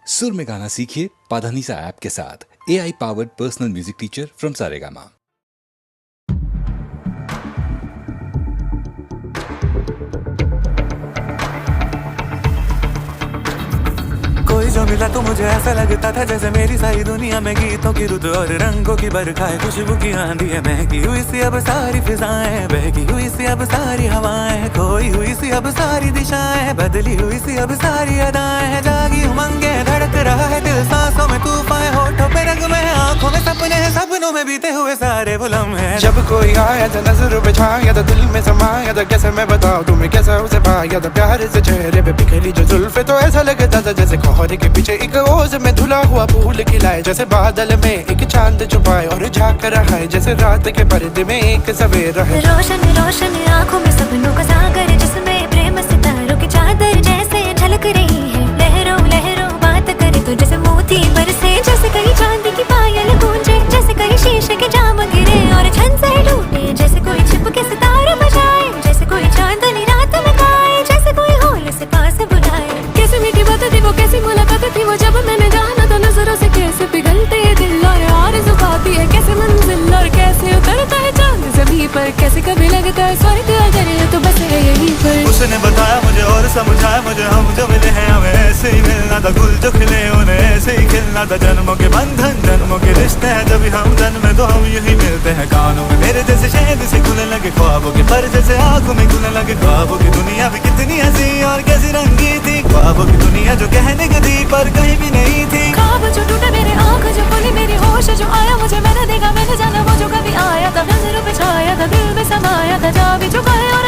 सुर में गाना सीखिए पाधानीसा ऐप के साथ। AI powered personal music teacher from Saregama. कोई जो मिला तो मुझे ऐसा लगता था जैसे मेरी सारी दुनिया में गीतों की रुत और रंगों की बरखा है, खुशबू की आंधी है, महकी हुई सी अब सारी फिजाएं, बहकी हुई सी अब सारी हवाएं, खोई हुई सी अब सारी दिशाएं, बदली हुई सी अब सारी अदाएं, जागी उमंगे धड़क रहा है दिल, सांसों में तूफान, होठों पे रंग में, आंखों में सपने हैं, सपनों में बीते हुए सारे वो लम्हे। जब कोई आया था नजर पे छाया था, दिल में समाया था, कैसे मैं बताऊं तुम्हें कैसा उसे पाया था, प्यार से चेहरे पे बिखरी जो जुल्फे, तो ऐसा लगता था जैसे कोहरे के पीछे एक ओस में धुला हुआ फूल खिलाए, जैसे बादल में एक चांद छुपाए और झांक रहा है, जैसे रात के पर्दे में एक सवेरा है। रोशन रोशन आंखों में सपनों का सागर, जिसमें प्रेम सितारों की चादर जैसे झलक रही है, लहरों लहरों बात करे तो जैसे मोती बरसे, जैसे कहीं चांदी की पायल गूंजे, जैसे कहीं शीशे के जाम गिरे और छन से टूटे, जैसे कोई छिप के सितारे बजाए, जैसे कोई चांदनी रात में गाए, जैसे कोई होल से पास बुलाए। कैसी मीठी बात थी वो, कैसी मुलाकात थी वो, जब मैंने जाना तो नजरों से कैसे पिघलते हैं दिल और आरज़ू खाती है कैसे मंजिल, और कैसे उतरता है चांद ज़मीं पर, कैसे कभी लगता है स्वर्ग अगर ये तो बस है यहीं पर। उसने बताया मुझे और समझाया मुझे, हम जो मिले हैं हमें ऐसे ही मिलना था, गुल जो खिले उन्हें ऐसे ही खिलना था, जन्मों के बंधन जन्मों के रिश्ते हैं, जब हम जन्मे तो हम यही मिलते हैं। कानों में मेरे जैसे शहद से खुलने लगे ख्वाबों के पर, जैसे आंखों में खुलने लगे ख्वाबों की दुनिया भी कितनी हंसी और कैसी रंगी थी, ख्वाबों की दुनिया जो कहने की थी पर कहीं भी नहीं थी। ख्वाब जो टूटे मेरे, आँख जो खुली मेरी, होश जो आया मुझे, मैंने देखा मैंने जाना वो जो कभी आया था, नजरों पे छाया था, दिल में समाया था, जा भी चुका है और